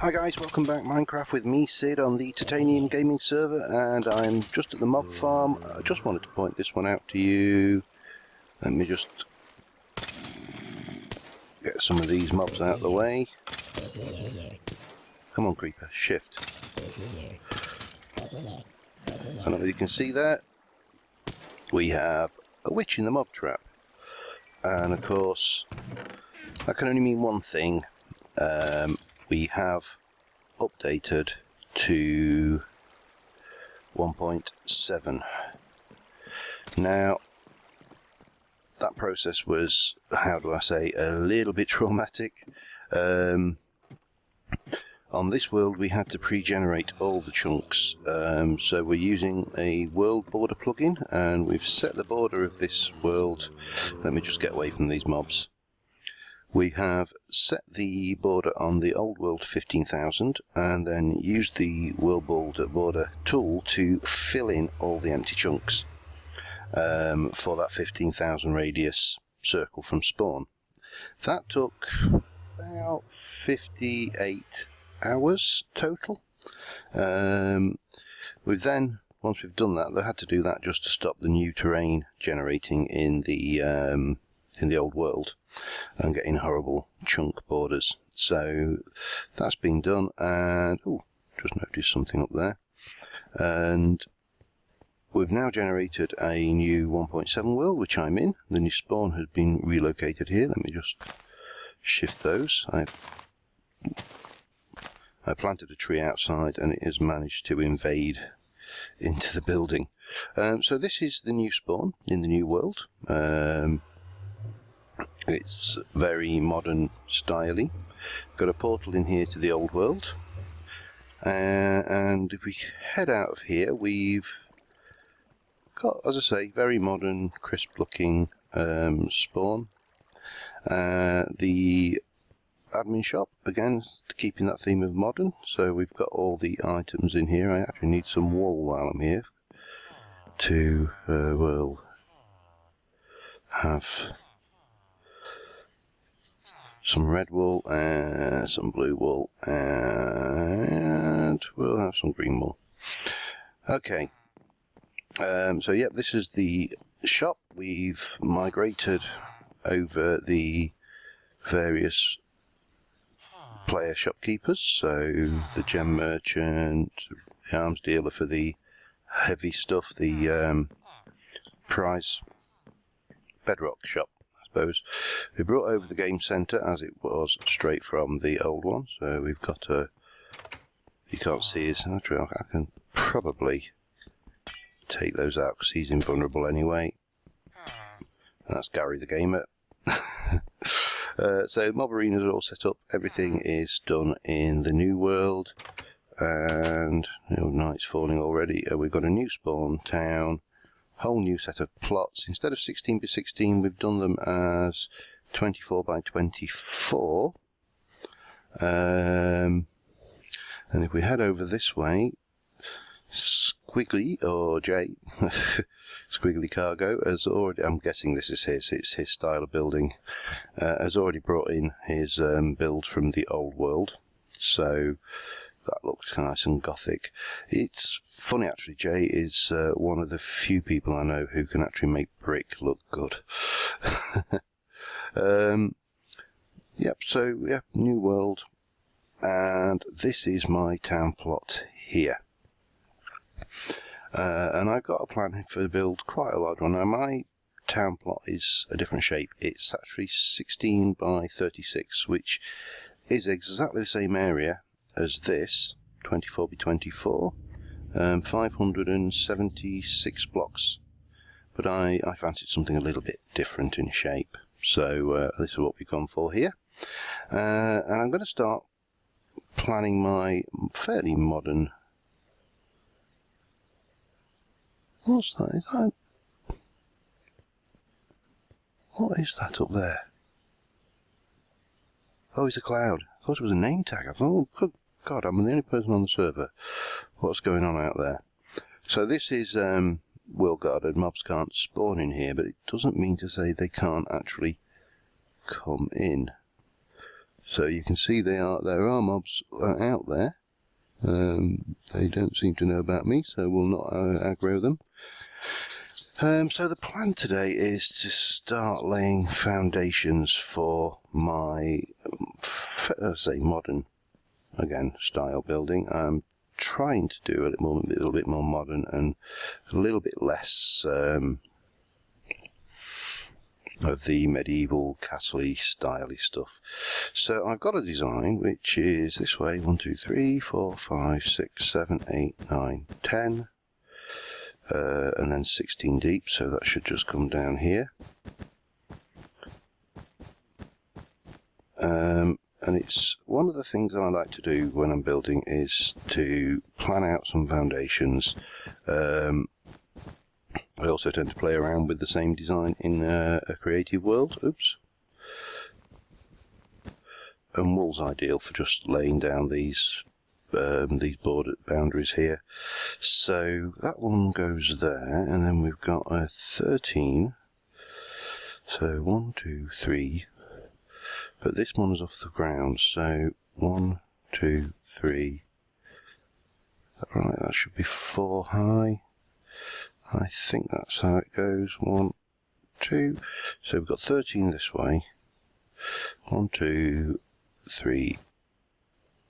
Hi guys, welcome back Minecraft with me, Sid, on the Titanium Gaming server, and I'm just at the mob farm. I just wanted to point this one out to you. Let me just get some of these mobs out of the way. Come on, creeper, shift. I don't know if you can see that. We have a witch in the mob trap. And of course, that can only mean one thing. We have updated to 1.7. Now, that process was, how do I say, a little bit traumatic. On this world we had to pre-generate all the chunks, so we're using a world border plugin, and we've set the border of this world. Let me just get away from these mobs. We have set the border on the old world to 15,000 and then used the world border tool to fill in all the empty chunks for that 15,000 radius circle from spawn. That took about 58 hours total. We've then, once we've done that, they had to do that just to stop the new terrain generating in the old world and getting horrible chunk borders. So that's been done, and just noticed something up there. And we've now generated a new 1.7 world, which I'm in. The new spawn has been relocated here. Let me just shift those. I planted a tree outside and it has managed to invade into the building. So this is the new spawn in the new world. It's very modern styly. Got a portal in here to the old world. And if we head out of here, we've got, as I say, very modern, crisp looking spawn. The admin shop, again, keeping that theme of modern. So we've got all the items in here. I actually need some wool while I'm here to, we'll have some red wool, and some blue wool, and we'll have some green wool. Okay, so yep, this is the shop. We've migrated over the various player shopkeepers, so the gem merchant, the arms dealer for the heavy stuff, the prize bedrock shop. We brought over the game centre as it was straight from the old one, so we've got a, you can't see his outro. I can probably take those out because he's invulnerable anyway. That's Gary the Gamer. So mob arenas are all set up, everything is done in the new world, and night's falling already. We've got a new spawn town, whole new set of plots. Instead of 16 by 16, we've done them as 24 by 24. And if we head over this way, Squiggly, or Jay, Squiggly Cargo, has already, I'm guessing this is it's his style of building, has already brought in his build from the old world. So that looks nice and gothic. It's funny actually, Jay is one of the few people I know who can actually make brick look good. Yep, so yeah, new world, and this is my town plot here. And I've got a plan for the build, quite a large one. Now my town plot is a different shape. It's actually 16 by 36, which is exactly the same area as this, 24 by 24, 576 blocks, but I fancied something a little bit different in shape, so this is what we've gone for here. And I'm going to start planning my fairly modern, what's that? What is that up there? Oh, it's a cloud. I thought it was a name tag. I thought, oh, good God, I'm the only person on the server. What's going on out there? So this is well guarded. Mobs can't spawn in here, but it doesn't mean to say they can't actually come in. So you can see there are mobs out there. They don't seem to know about me, so we'll not aggro them. So the plan today is to start laying foundations for my, say, modern, again, style building. I'm trying to do a little bit more modern and a little bit less of the medieval castle-y styley stuff. So I've got a design which is this way: 1, 2, 3, 4, 5, 6, 7, 8, 9, 10, and then 16 deep, so that should just come down here. And it's one of the things that I like to do when I'm building is to plan out some foundations. I also tend to play around with the same design in a creative world. Oops. And wool's ideal for just laying down these border boundaries here. So that one goes there, and then we've got a 13. So 1, 2, 3. But this one is off the ground. So 1, 2, 3. Is that right? That should be 4 high. I think that's how it goes. 1, 2. So we've got 13 this way. 1, 2, 3,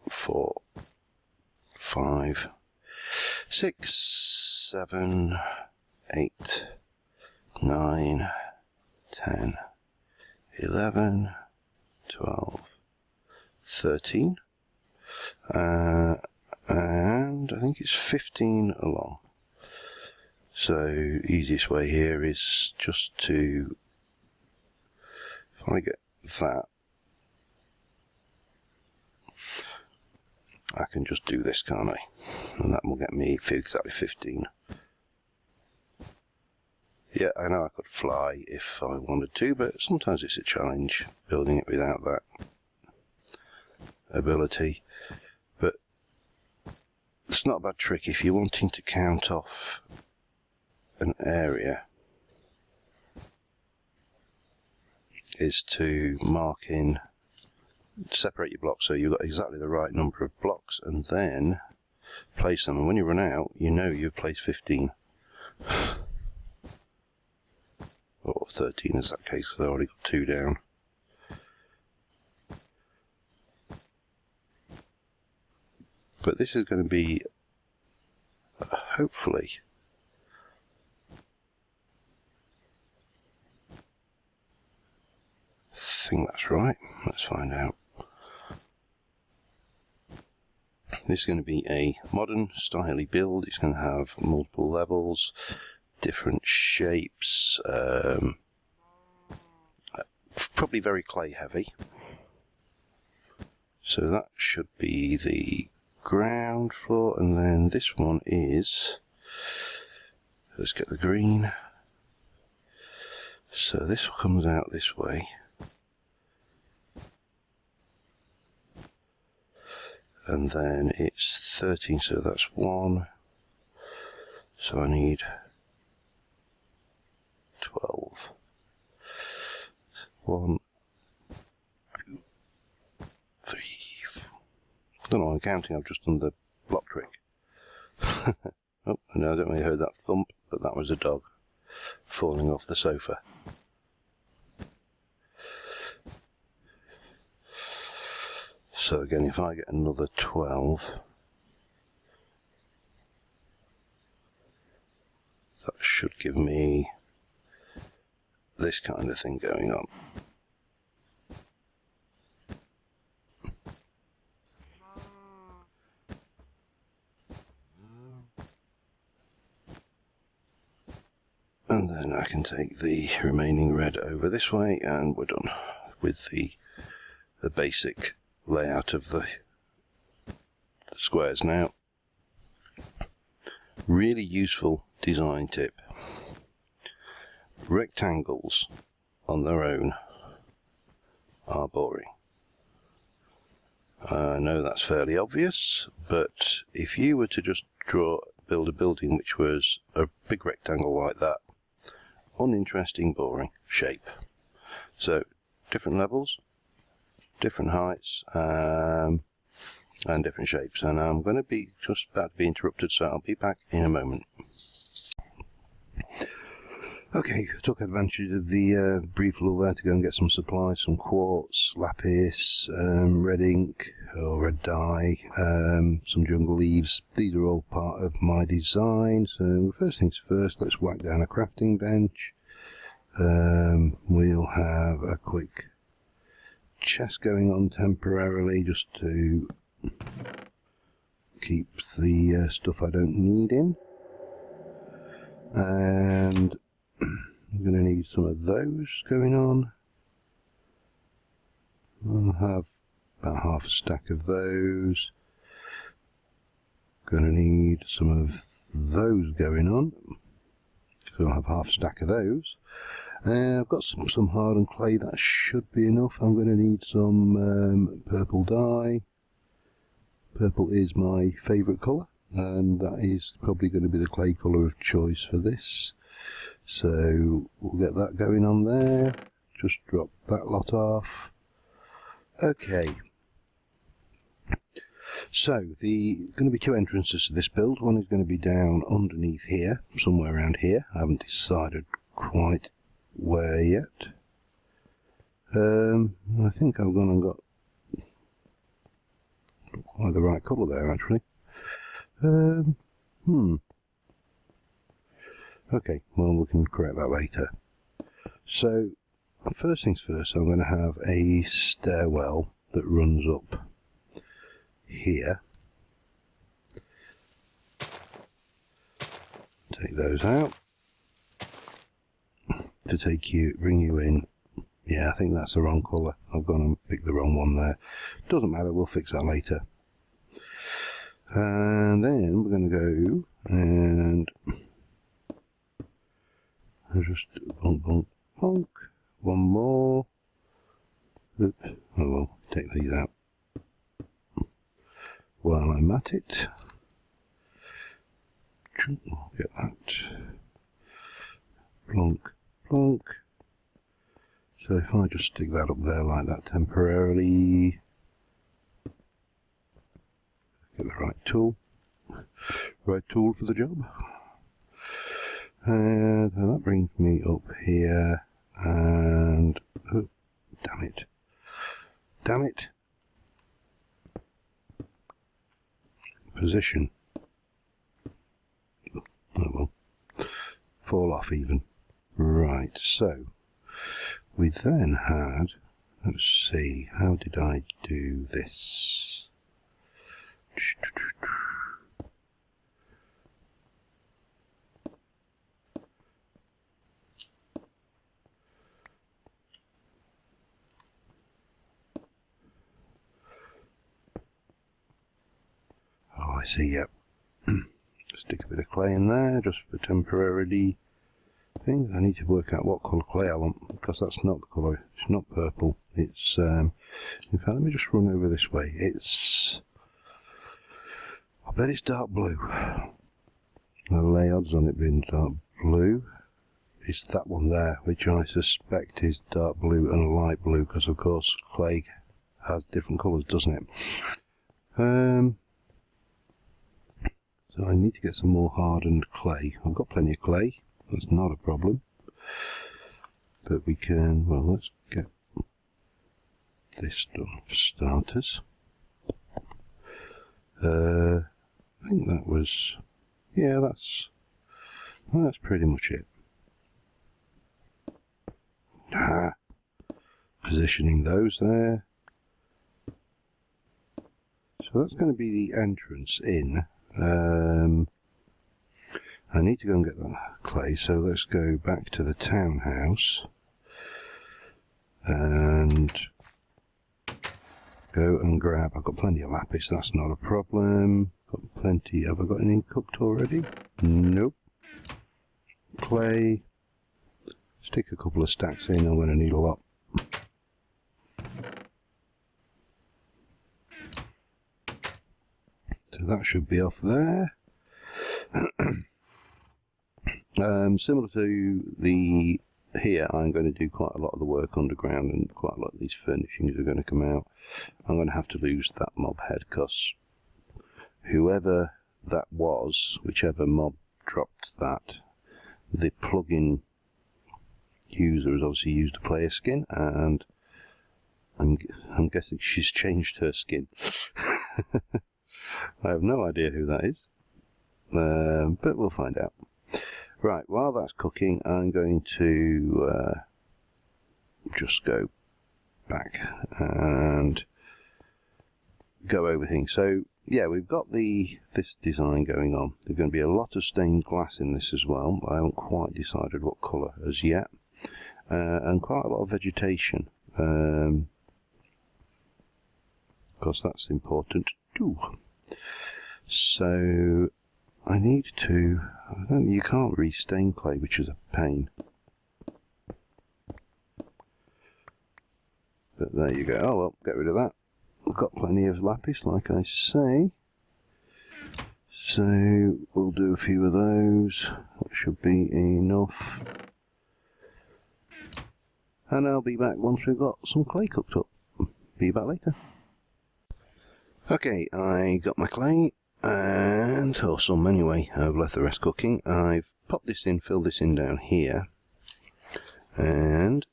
4, 5, 6, 7, 8, 9, 10, 11, 12, 13. And I think it's 15 along. So easiest way here is just to, if I get that, I can just do this, can't I? And that will get me exactly 15. Yeah, I know I could fly if I wanted to, but sometimes it's a challenge building it without that ability. But it's not a bad trick if you're wanting to count off an area, is to mark in, separate your blocks so you've got exactly the right number of blocks, and then place them, and when you run out you know you've placed 15 or 13 in that case, because I already got 2 down. But this is going to be hopefully I think that's right. Let's find out. This is going to be a modern styly build. It's going to have multiple levels, different shapes, probably very clay heavy. So that should be the ground floor, and then this one is, let's get the green. So this comes out this way. And then it's 13, so that's 1. So I need 12. 1, 2, 3, 4. I don't know, I'm counting, I've just done the block trick. Oh, no, I don't really heard that thump, but that was a dog falling off the sofa. So again, if I get another 12, that should give me this kind of thing going on. And then I can take the remaining red over this way, and we're done with the basic layout of the squares. Now, really useful design tip: rectangles on their own are boring. I know that's fairly obvious, but if you were to just build a building which was a big rectangle like that, uninteresting, boring shape. So different levels, different heights, and different shapes. And I'm going to be just about to be interrupted, so I'll be back in a moment. Okay, I took advantage of the brief lull there to go and get some supplies, some quartz, lapis, red ink or red dye, some jungle leaves. These are all part of my design. So first things first, let's whack down a crafting bench. We'll have a quick chest going on temporarily just to keep the stuff I don't need in. And I'm going to need some of those going on. I'll have about half a stack of those. Going to need some of those going on. So I'll have half a stack of those. I've got some hardened clay, that should be enough. I'm going to need some purple dye. Purple is my favourite colour, and that is probably going to be the clay colour of choice for this. So we'll get that going on there. Just drop that lot off. Okay. So going to be two entrances to this build. One is going to be down underneath here, somewhere around here. I haven't decided quite where yet. I think I've gone and got quite the right colour there, actually. Okay, well, we can correct that later. So, first things first, I'm going to have a stairwell that runs up here. Take those out to bring you in. Yeah, I think that's the wrong colour. I've gone and picked the wrong one there. Doesn't matter, we'll fix that later. And then we're going to go and just bonk, bonk, bonk. One more. Oop. Oh well, take these out while I'm at it. Get that. Plonk, plonk. So if I just stick that up there like that temporarily, get the right tool for the job. And that brings me up here, and oh, damn it, position. Oh well, fall off even. Right, so we then had, let's see, how did I do this? Oh, I see, yep. Stick a bit of clay in there, just for temporarily things. I need to work out what colour clay I want, because that's not the colour. It's not purple. It's, in fact, let me just run over this way. It's, I bet it's dark blue. I'll lay odds on it being dark blue. It's that one there, which I suspect is dark blue and light blue, because of course clay has different colours, doesn't it? So I need to get some more hardened clay. I've got plenty of clay, that's not a problem. But we can, well, let's get this done for starters. I think that was, yeah, that's pretty much it. Positioning those there. So that's going to be the entrance in. I need to go and get that clay, so let's go back to the townhouse and go and grab, I've got plenty of lapis, that's not a problem. Got plenty, have I got any cooked already? Nope. Clay, stick a couple of stacks in, I'm going to need a lot. So that should be off there. Similar to the here I'm going to do quite a lot of the work underground, and quite a lot of these furnishings are going to come out. I'm going to have to lose that mob head, because whoever that was, whichever mob dropped that, the plugin user has obviously used a player skin, and I'm guessing she's changed her skin. I have no idea who that is, but we'll find out. Right, while that's cooking, I'm going to just go back and go over things. So yeah, we've got this design going on. There's going to be a lot of stained glass in this as well. I haven't quite decided what colour as yet, and quite a lot of vegetation, because that's important too. So I need to. You can't restain clay, which is a pain. But there you go. Oh well, get rid of that. I've got plenty of lapis, like I say. So we'll do a few of those. That should be enough. And I'll be back once we've got some clay cooked up. Be back later. Okay, I got my clay, and or some anyway. I've left the rest cooking. I've popped this in, filled this in down here, and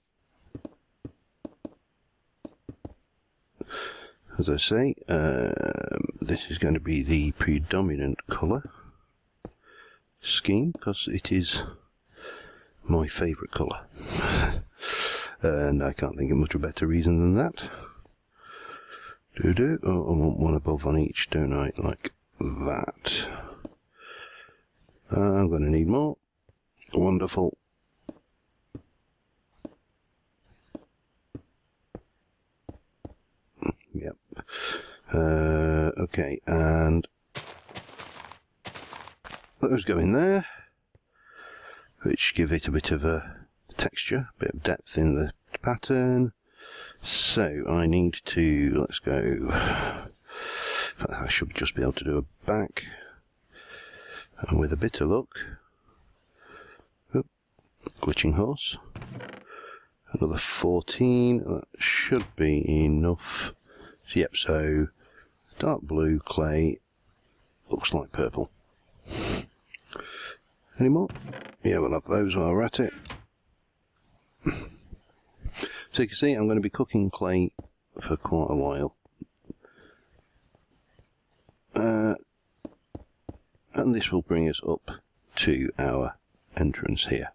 as I say, this is going to be the predominant colour scheme, because it is my favourite colour. And I can't think of much of a better reason than that. Oh, I want one above on each, don't I? Like that. I'm going to need more. Wonderful. Yep. Okay, and those go in there, which give it a bit of a texture, a bit of depth in the pattern. So I need to, let's go, I should just be able to do a back, and with a bit of luck, glitching horse, another 14, that should be enough. Yep, so dark blue clay, looks like purple. Any more? Yeah, we'll have those while we're at it. So you can see I'm going to be cooking clay for quite a while. And this will bring us up to our entrance here.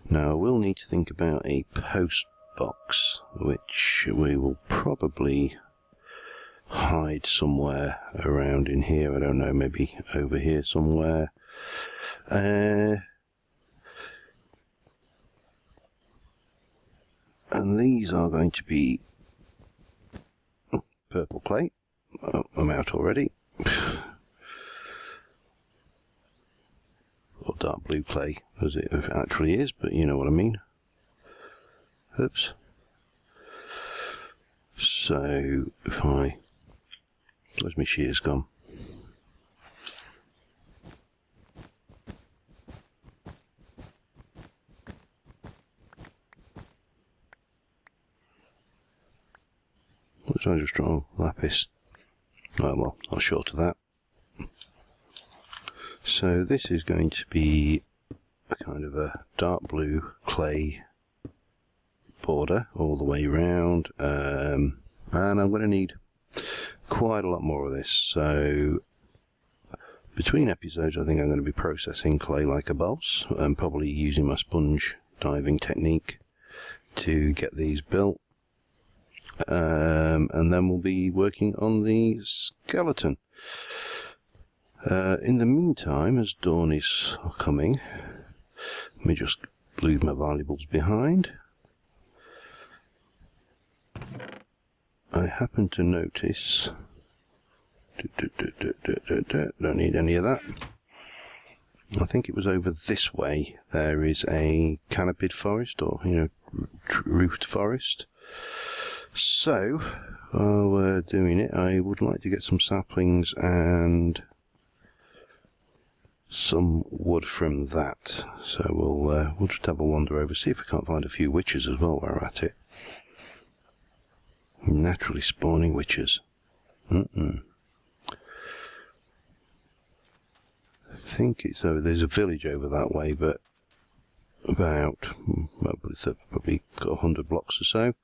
Now we'll need to think about a post box, which we will probably hide somewhere around in here. I don't know, maybe over here somewhere. And these are going to be purple clay. Oh, I'm out already. Or dark blue clay, as it actually is, but you know what I mean. Oops. So, if I... Where's my shears gone? Let's try just draw lapis. Oh well, I'll short of that. So this is going to be a kind of a dark blue clay border all the way round, and I'm going to need quite a lot more of this. So between episodes I think I'm going to be processing clay like a boss, and probably using my sponge diving technique to get these built. And then we'll be working on the skeleton. In the meantime, as dawn is coming, let me just leave my valuables behind. I happen to notice, don't need any of that. I think it was over this way. There is a canopied forest, or roofed forest. So, while we're doing it, I would like to get some saplings and some wood from that. So we'll just have a wander over, see if we can't find a few witches as well while we're at it. Naturally spawning witches. I think it's over. There's a village over that way, but about, well, it's probably got 100 blocks or so.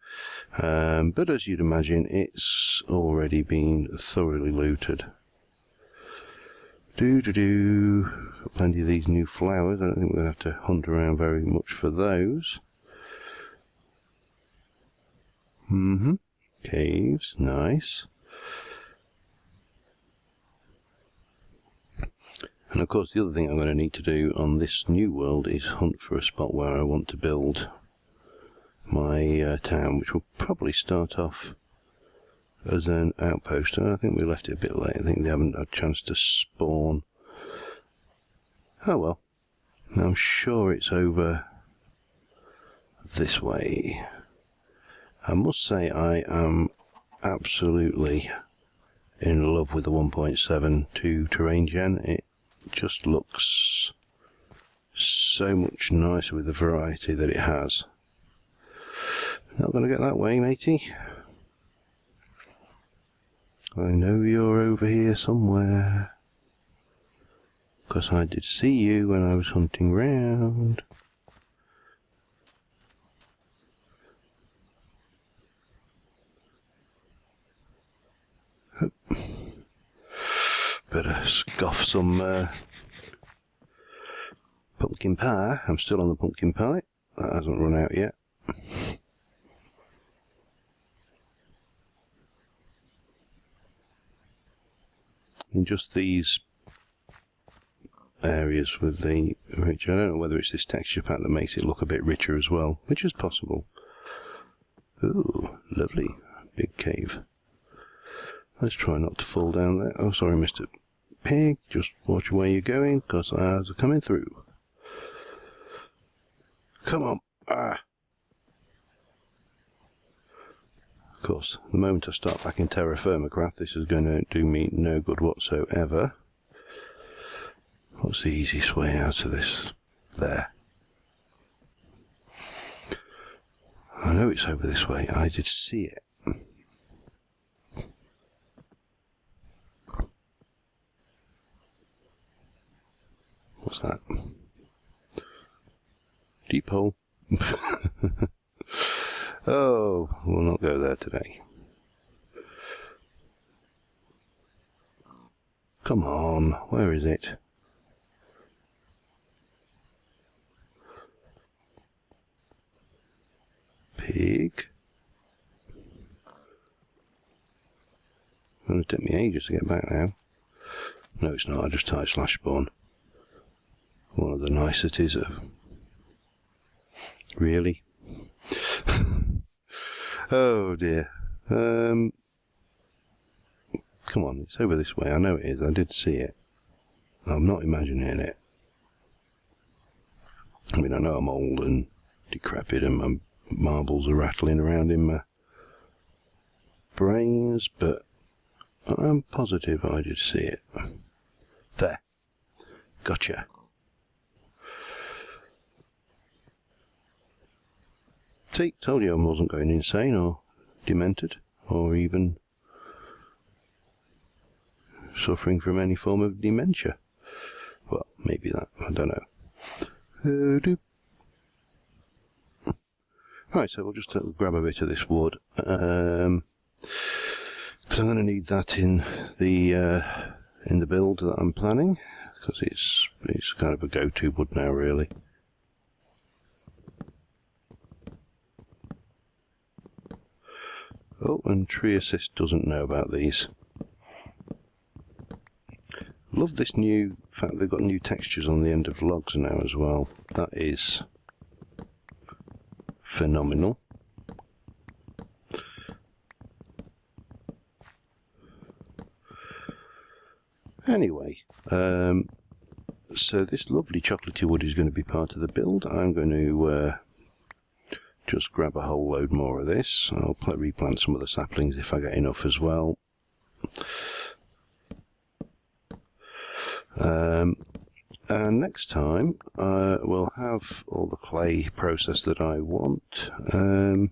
But as you'd imagine, it's already been thoroughly looted. Got plenty of these new flowers. I don't think we'll have to hunt around very much for those. Caves, nice. And of course the other thing I'm going to need to do on this new world is hunt for a spot where I want to build my town, which will probably start off as an outpost. I think we left it a bit late. I think they haven't had a chance to spawn. Oh well. I'm sure it's over this way. I must say I am absolutely in love with the 1.72 terrain gen. It just looks so much nicer with the variety that it has. Not going to get that way, matey. I know you're over here somewhere, because I did see you when I was hunting round. Better scoff some pumpkin pie. I'm still on the pumpkin pie. That hasn't run out yet. In just these areas with the rich, I don't know whether it's this texture pack that makes it look a bit richer as well, which is possible. Ooh, lovely. Big cave. Let's try not to fall down there. Oh, sorry, Mr. Pig. Just watch where you're going, because ours are coming through. Come on. Ah. Of course, the moment I start back in Terra Firma Craft, this is going to do me no good whatsoever. What's the easiest way out of this? There. I know it's over this way. I did see it. What's that? Deep hole. Oh, we'll not go there today. Come on, where is it? Pig. It's going to take me ages to get back now. No, it's not. I just typed slash spawn. One of the niceties of... Really? Oh dear. Come on, it's over this way. I know it is. I did see it. I'm not imagining it. I mean, I know I'm old and decrepit and my marbles are rattling around in my brains, but I'm positive I did see it. There. Gotcha. See, told you I wasn't going insane or demented or even suffering from any form of dementia. Well, maybe that, I don't know. Right, so we'll just grab a bit of this wood, because I'm going to need that in the build that I'm planning, because it's kind of a go-to wood now, really. Oh, and Tree Assist doesn't know about these. Love this new fact they've got new textures on the end of logs now as well. That is phenomenal. Anyway, so this lovely chocolatey wood is going to be part of the build. I'm going to just grab a whole load more of this. I'll replant some of the saplings if I get enough as well. And next time we'll have all the clay processed that I want, and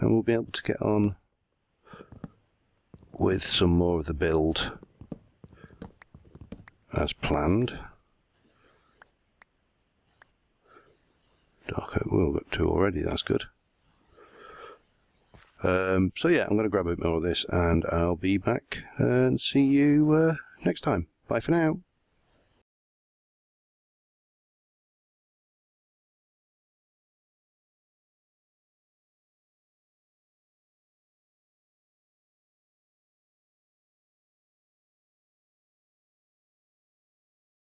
we'll be able to get on with some more of the build as planned. Dark oak, we've got 2 already, that's good. So yeah, I'm going to grab a bit more of this and I'll be back and see you next time. Bye for now.